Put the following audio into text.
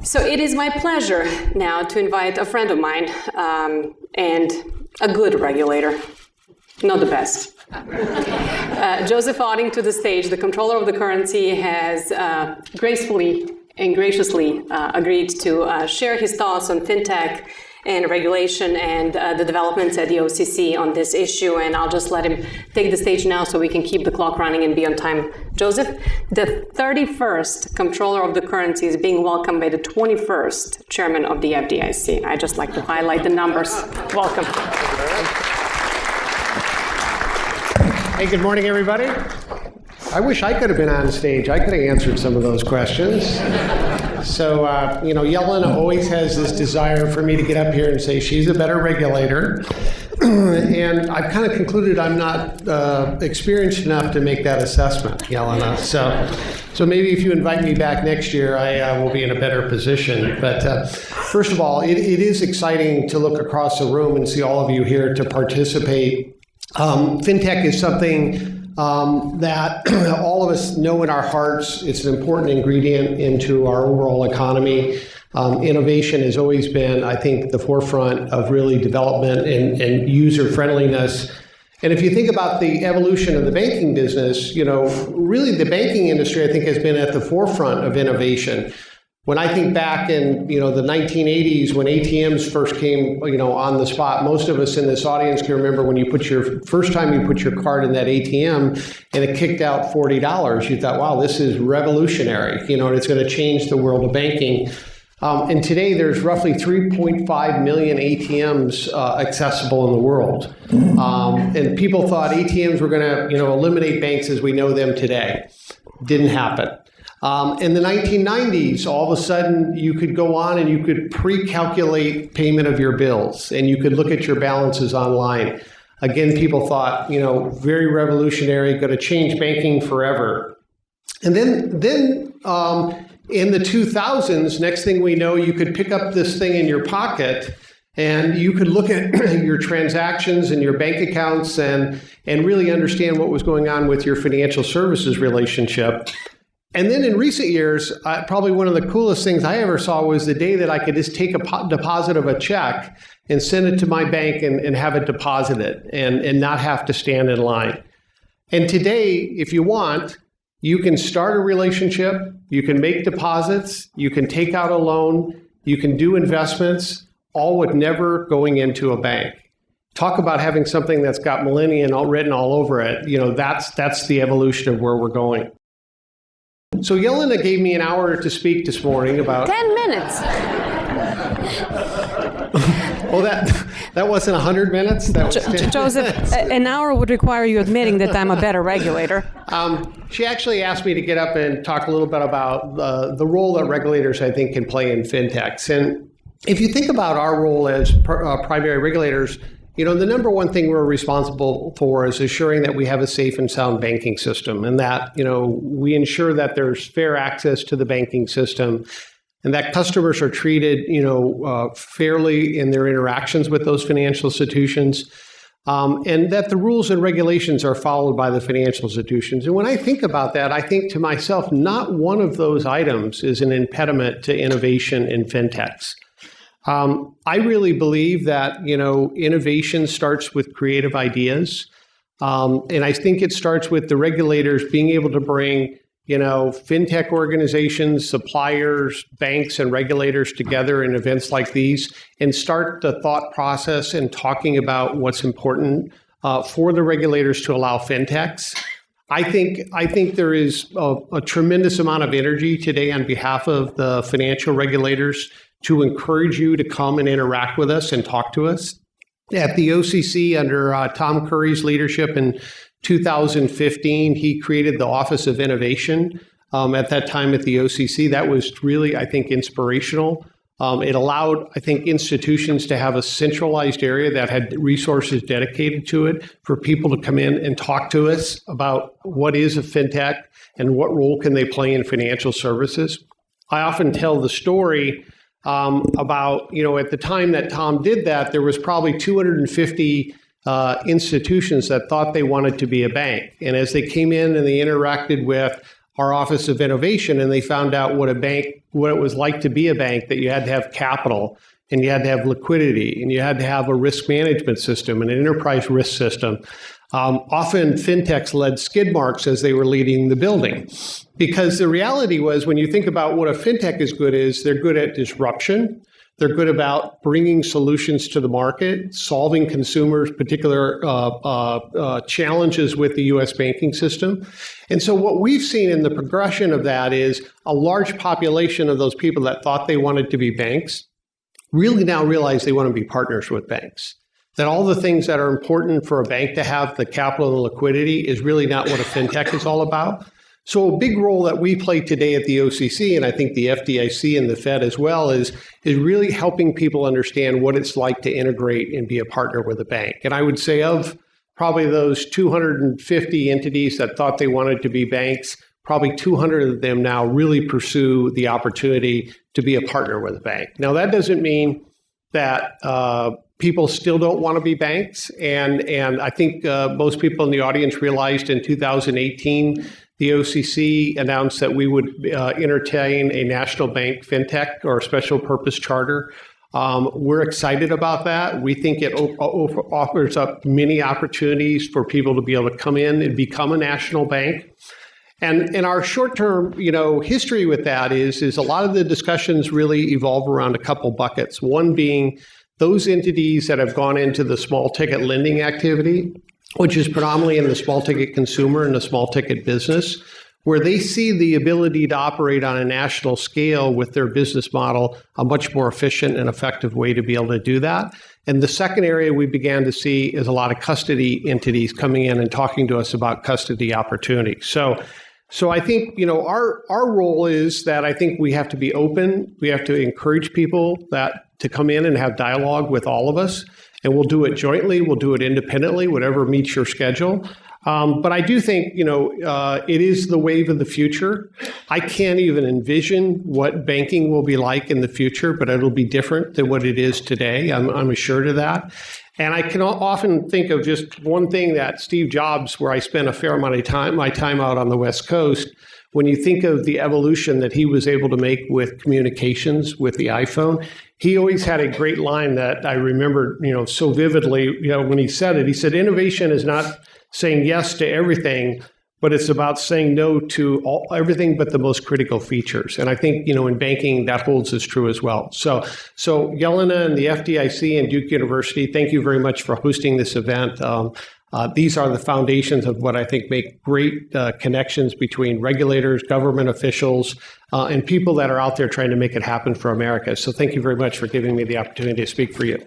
So it is my pleasure now to invite a friend of mine and a good regulator, not the best. Joseph Otting to the stage. The Comptroller of the Currency has gracefully and graciously agreed to share his thoughts on fintech and regulation and the developments at the OCC on this issue. And I'll just let him take the stage now so we can keep the clock running and be on time. Joseph, the 31st Comptroller of the Currency is being welcomed by the 21st Chairman of the FDIC. I'd just like to highlight the numbers. Welcome. Hey, good morning, everybody. I wish I could have been on stage. I could have answered some of those questions. So, Yelena always has this desire for me to get up here and say she's a better regulator. And I've kind of concluded I'm not experienced enough to make that assessment, Yelena. So maybe if you invite me back next year, I will be in a better position. But first of all, it is exciting to look across the room and see all of you here to participate. Fintech is something that all of us know in our hearts. It's an important ingredient into our overall economy. Innovation has always been, I think, the forefront of really development and user friendliness. And if you think about the evolution of the banking business, really the banking industry, I think, has been at the forefront of innovation. When I think back in, the 1980s, when ATMs first came, on the spot, most of us in this audience can remember when you put your first time you put your card in that ATM and it kicked out $40. You thought, wow, this is revolutionary, and it's going to change the world of banking. And today there's roughly 3.5 million ATMs accessible in the world. And people thought ATMs were going to, eliminate banks as we know them today. Didn't happen. In the 1990s, all of a sudden, you could go on and you could pre-calculate payment of your bills, and you could look at your balances online. Again, people thought, very revolutionary, going to change banking forever. And then in the 2000s, next thing we know, you could pick up this thing in your pocket, and you could look at your transactions and your bank accounts and really understand what was going on with your financial services relationship. And then in recent years, probably one of the coolest things I ever saw was the day that I could just take a deposit of a check and send it to my bank and have it deposited and not have to stand in line. And today, if you want, you can start a relationship, you can make deposits, you can take out a loan, you can do investments, all with never going into a bank. Talk about having something that's got millennium written all over it. That's the evolution of where we're going. So Yelena gave me an hour to speak this morning about 10 minutes. Well, that wasn't 100 minutes. That was 10. Joseph, an hour would require you admitting that I'm a better regulator. She actually asked me to get up and talk a little bit about the role that regulators, I think, can play in fintechs. And if you think about our role as primary regulators, the number one thing we're responsible for is assuring that we have a safe and sound banking system, and that, we ensure that there's fair access to the banking system and that customers are treated, fairly in their interactions with those financial institutions, and that the rules and regulations are followed by the financial institutions. And when I think about that, I think to myself, not one of those items is an impediment to innovation in fintechs. I really believe that, innovation starts with creative ideas. And I think it starts with the regulators being able to bring, fintech organizations, suppliers, banks, and regulators together in events like these and start the thought process and talking about what's important for the regulators to allow fintechs. I think there is a tremendous amount of energy today on behalf of the financial regulators to encourage you to come and interact with us and talk to us. At the OCC, under Tom Curry's leadership in 2015, he created the Office of Innovation at that time at the OCC. That was really, I think, inspirational. It allowed, I think, institutions to have a centralized area that had resources dedicated to it for people to come in and talk to us about what is a fintech and what role can they play in financial services. I often tell the story about, at the time that Tom did that, there was probably 250 institutions that thought they wanted to be a bank. And as they came in and they interacted with our Office of Innovation, and they found out what it was like to be a bank, that you had to have capital, and you had to have liquidity, and you had to have a risk management system and an enterprise risk system. Often fintechs led skid marks as they were leading the building. Because the reality was, when you think about what a fintech is good is, they're good at disruption. They're good about bringing solutions to the market, solving consumers' particular challenges with the U.S. banking system. And so what we've seen in the progression of that is a large population of those people that thought they wanted to be banks really now realize they want to be partners with banks. That all the things that are important for a bank to have, the capital and the liquidity, is really not what a fintech is all about. So a big role that we play today at the OCC, and I think the FDIC and the Fed as well, is really helping people understand what it's like to integrate and be a partner with a bank. And I would say, of probably those 250 entities that thought they wanted to be banks, probably 200 of them now really pursue the opportunity to be a partner with a bank. Now, that doesn't mean that people still don't want to be banks. And I think most people in the audience realized in 2018, the OCC announced that we would entertain a national bank fintech or a special purpose charter. We're excited about that. We think it offers up many opportunities for people to be able to come in and become a national bank. And in our short-term, history with that is a lot of the discussions really evolve around a couple buckets. One being those entities that have gone into the small ticket lending activity, which is predominantly in the small ticket consumer and the small ticket business, where they see the ability to operate on a national scale with their business model, a much more efficient and effective way to be able to do that. And the second area we began to see is a lot of custody entities coming in and talking to us about custody opportunities. So I think, our role is that I think we have to be open. We have to encourage people to come in and have dialogue with all of us. And we'll do it jointly. We'll do it independently, whatever meets your schedule. But I do think, it is the wave of the future. I can't even envision what banking will be like in the future, but it'll be different than what it is today. I'm assured of that. And I can often think of just one thing that Steve Jobs, where I spent a fair amount of my time out on the West Coast, when you think of the evolution that he was able to make with communications with the iPhone, he always had a great line that I remember, so vividly, when he said it. He said, innovation is not saying yes to everything, but it's about saying no to everything but the most critical features. And I think, in banking, that holds as true as well. So Yelena and the FDIC and Duke University, thank you very much for hosting this event. These are the foundations of what I think make great connections between regulators, government officials, and people that are out there trying to make it happen for America. So thank you very much for giving me the opportunity to speak for you.